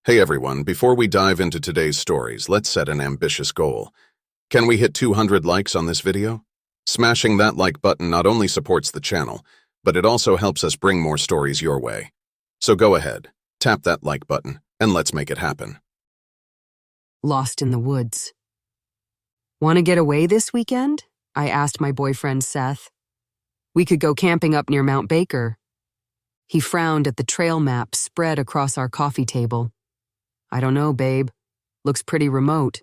Hey everyone, before we dive into today's stories, let's set an ambitious goal. Can we hit 200 likes on this video? Smashing that like button not only supports the channel, but it also helps us bring more stories your way. So go ahead, tap that like button, and let's make it happen. Lost in the woods. Want to get away this weekend? I asked my boyfriend Seth. We could go camping up near Mount Baker. He frowned at the trail map spread across our coffee table. I don't know, babe. Looks pretty remote.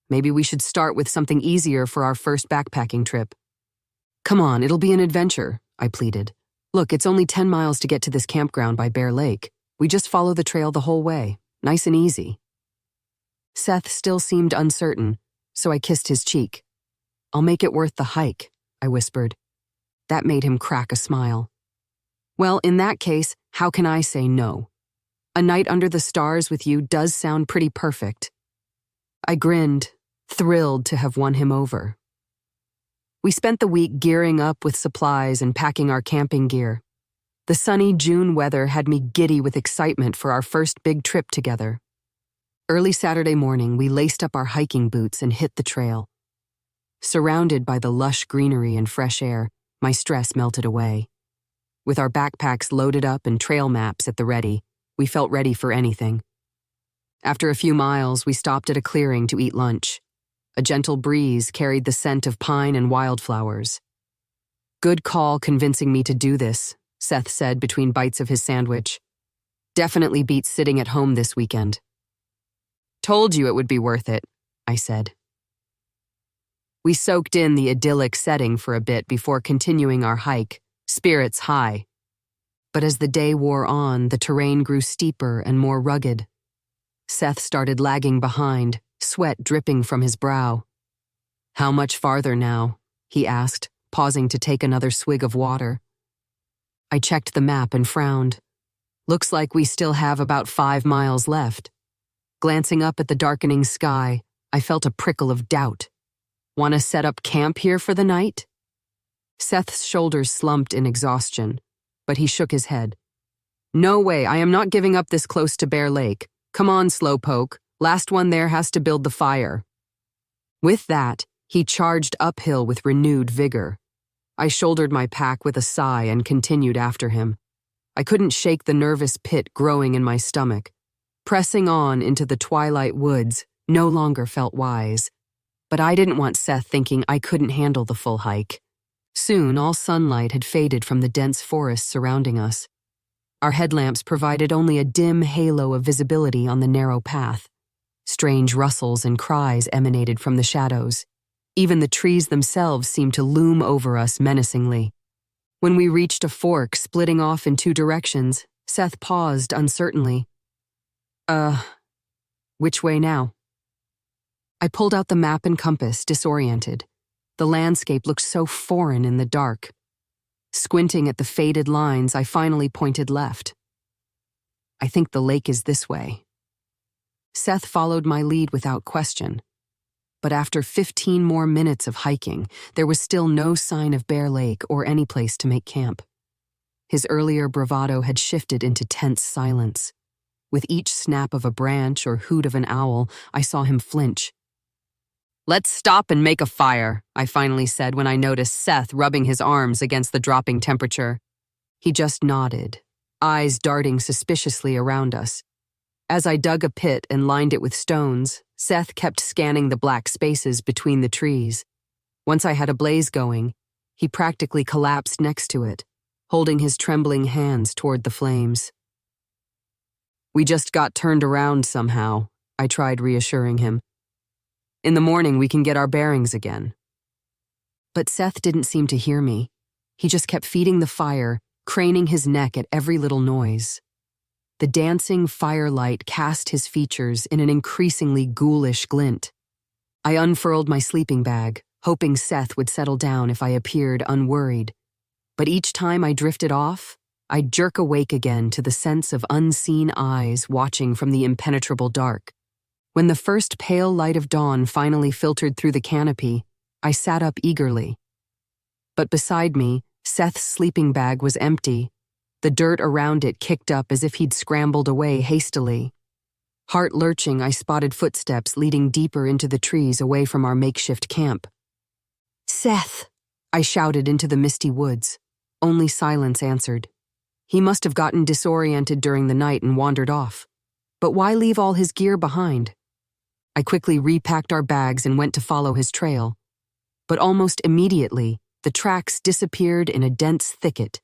Maybe we should start with something easier for our first backpacking trip. Come on, it'll be an adventure, I pleaded. Look, it's only 10 miles to get to this campground by Bear Lake. We just follow the trail the whole way. Nice and easy. Seth still seemed uncertain, so I kissed his cheek. I'll make it worth the hike, I whispered. That made him crack a smile. Well, in that case, how can I say no? A night under the stars with you does sound pretty perfect. I grinned, thrilled to have won him over. We spent the week gearing up with supplies and packing our camping gear. The sunny June weather had me giddy with excitement for our first big trip together. Early Saturday morning, we laced up our hiking boots and hit the trail. Surrounded by the lush greenery and fresh air, my stress melted away. With our backpacks loaded up and trail maps at the ready, we felt ready for anything. After a few miles, we stopped at a clearing to eat lunch. A gentle breeze carried the scent of pine and wildflowers. Good call convincing me to do this, Seth said between bites of his sandwich. Definitely beats sitting at home this weekend. Told you it would be worth it, I said. We soaked in the idyllic setting for a bit before continuing our hike, spirits high. But as the day wore on, the terrain grew steeper and more rugged. Seth started lagging behind, sweat dripping from his brow. How much farther now? He asked, pausing to take another swig of water. I checked the map and frowned. Looks like we still have about 5 miles left. Glancing up at the darkening sky, I felt a prickle of doubt. Want to set up camp here for the night? Seth's shoulders slumped in exhaustion, but he shook his head. No way, I am not giving up this close to Bear Lake. Come on, slowpoke. Last one there has to build the fire. With that, he charged uphill with renewed vigor. I shouldered my pack with a sigh and continued after him. I couldn't shake the nervous pit growing in my stomach. Pressing on into the twilight woods no longer felt wise. But I didn't want Seth thinking I couldn't handle the full hike. Soon, all sunlight had faded from the dense forest surrounding us. Our headlamps provided only a dim halo of visibility on the narrow path. Strange rustles and cries emanated from the shadows. Even the trees themselves seemed to loom over us menacingly. When we reached a fork splitting off in 2 directions, Seth paused uncertainly. Which way now? I pulled out the map and compass, disoriented. The landscape looked so foreign in the dark. Squinting at the faded lines, I finally pointed left. I think the lake is this way. Seth followed my lead without question. But after 15 more minutes of hiking, there was still no sign of Bear Lake or any place to make camp. His earlier bravado had shifted into tense silence. With each snap of a branch or hoot of an owl, I saw him flinch. Let's stop and make a fire, I finally said when I noticed Seth rubbing his arms against the dropping temperature. He just nodded, eyes darting suspiciously around us. As I dug a pit and lined it with stones, Seth kept scanning the black spaces between the trees. Once I had a blaze going, he practically collapsed next to it, holding his trembling hands toward the flames. We just got turned around somehow, I tried reassuring him. In the morning, we can get our bearings again. But Seth didn't seem to hear me. He just kept feeding the fire, craning his neck at every little noise. The dancing firelight cast his features in an increasingly ghoulish glint. I unfurled my sleeping bag, hoping Seth would settle down if I appeared unworried. But each time I drifted off, I'd jerk awake again to the sense of unseen eyes watching from the impenetrable dark. When the first pale light of dawn finally filtered through the canopy, I sat up eagerly. But beside me, Seth's sleeping bag was empty, the dirt around it kicked up as if he'd scrambled away hastily. Heart lurching, I spotted footsteps leading deeper into the trees away from our makeshift camp. "Seth!" I shouted into the misty woods. Only silence answered. He must have gotten disoriented during the night and wandered off. But why leave all his gear behind? I quickly repacked our bags and went to follow his trail. But almost immediately, the tracks disappeared in a dense thicket.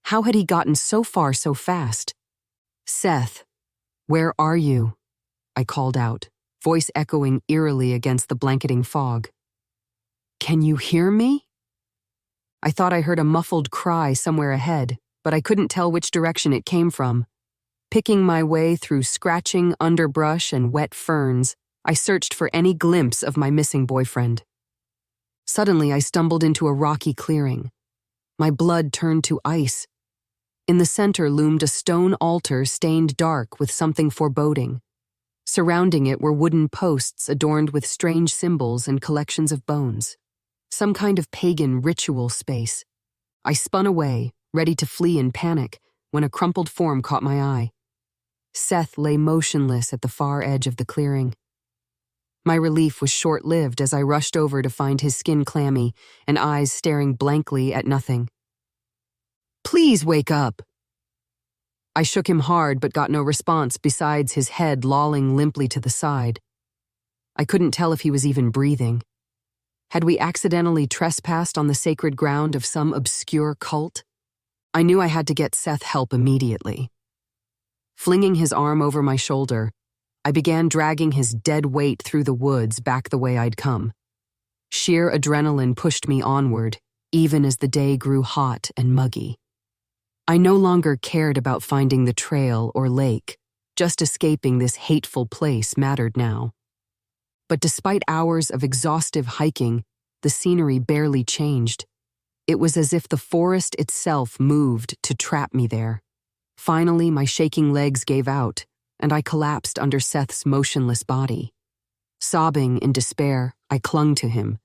How had he gotten so far so fast? "Seth, where are you?" I called out, voice echoing eerily against the blanketing fog. "Can you hear me?" I thought I heard a muffled cry somewhere ahead, but I couldn't tell which direction it came from. Picking my way through scratching underbrush and wet ferns, I searched for any glimpse of my missing boyfriend. Suddenly, I stumbled into a rocky clearing. My blood turned to ice. In the center loomed a stone altar stained dark with something foreboding. Surrounding it were wooden posts adorned with strange symbols and collections of bones. Some kind of pagan ritual space. I spun away, ready to flee in panic, when a crumpled form caught my eye. Seth lay motionless at the far edge of the clearing. My relief was short-lived as I rushed over to find his skin clammy and eyes staring blankly at nothing. "Please wake up!" I shook him hard but got no response besides his head lolling limply to the side. I couldn't tell if he was even breathing. Had we accidentally trespassed on the sacred ground of some obscure cult? I knew I had to get Seth help immediately. Flinging his arm over my shoulder, I began dragging his dead weight through the woods back the way I'd come. Sheer adrenaline pushed me onward, even as the day grew hot and muggy. I no longer cared about finding the trail or lake. Just escaping this hateful place mattered now. But despite hours of exhaustive hiking, the scenery barely changed. It was as if the forest itself moved to trap me there. Finally, my shaking legs gave out, and I collapsed under Seth's motionless body. Sobbing in despair, I clung to him.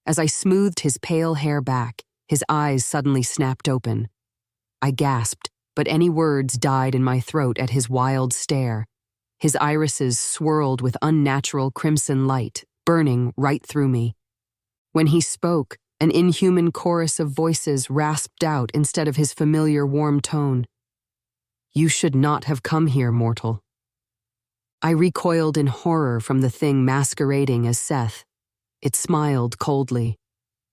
As I smoothed his pale hair back, his eyes suddenly snapped open. I gasped, but any words died in my throat at his wild stare. His irises swirled with unnatural crimson light, burning right through me. When he spoke, an inhuman chorus of voices rasped out instead of his familiar warm tone. "You should not have come here, mortal." I recoiled in horror from the thing masquerading as Seth. It smiled coldly.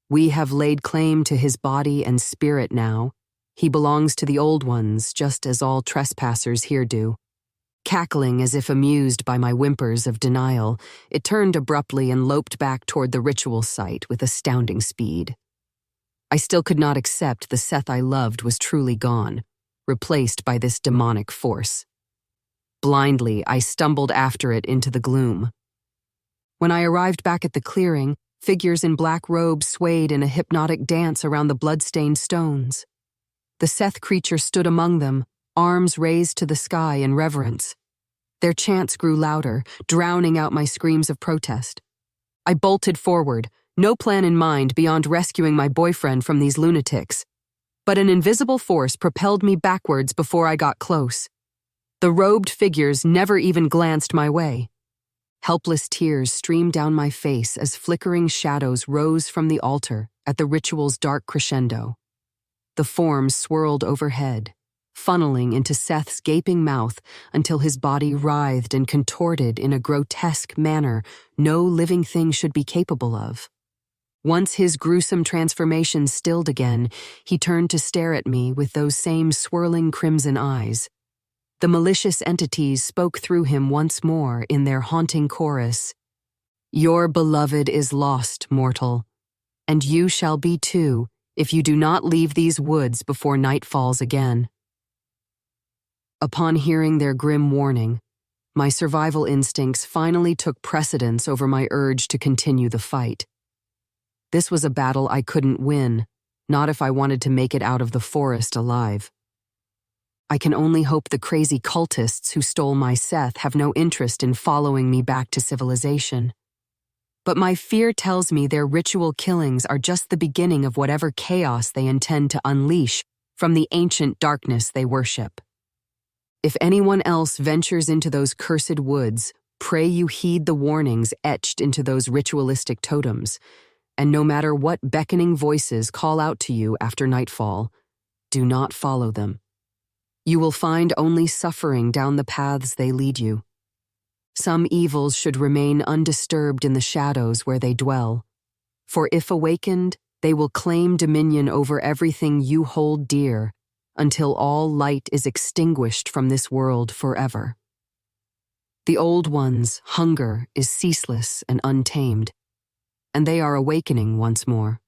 "We have laid claim to his body and spirit now. He belongs to the old ones, just as all trespassers here do." Cackling as if amused by my whimpers of denial, it turned abruptly and loped back toward the ritual site with astounding speed. I still could not accept the Seth I loved was truly gone, replaced by this demonic force. Blindly, I stumbled after it into the gloom. When I arrived back at the clearing, figures in black robes swayed in a hypnotic dance around the blood-stained stones. The Seth creature stood among them, arms raised to the sky in reverence. Their chants grew louder, drowning out my screams of protest. I bolted forward, no plan in mind beyond rescuing my boyfriend from these lunatics. But an invisible force propelled me backwards before I got close. The robed figures never even glanced my way. Helpless tears streamed down my face as flickering shadows rose from the altar at the ritual's dark crescendo. The forms swirled overhead, funneling into Seth's gaping mouth until his body writhed and contorted in a grotesque manner no living thing should be capable of. Once his gruesome transformation stilled again, he turned to stare at me with those same swirling crimson eyes. The malicious entities spoke through him once more in their haunting chorus. "Your beloved is lost, mortal, and you shall be too if you do not leave these woods before night falls again." Upon hearing their grim warning, my survival instincts finally took precedence over my urge to continue the fight. This was a battle I couldn't win, not if I wanted to make it out of the forest alive. I can only hope the crazy cultists who stole my Seth have no interest in following me back to civilization. But my fear tells me their ritual killings are just the beginning of whatever chaos they intend to unleash from the ancient darkness they worship. If anyone else ventures into those cursed woods, pray you heed the warnings etched into those ritualistic totems, and no matter what beckoning voices call out to you after nightfall, do not follow them. You will find only suffering down the paths they lead you. Some evils should remain undisturbed in the shadows where they dwell, for if awakened, they will claim dominion over everything you hold dear until all light is extinguished from this world forever. The old ones' hunger is ceaseless and untamed, and they are awakening once more.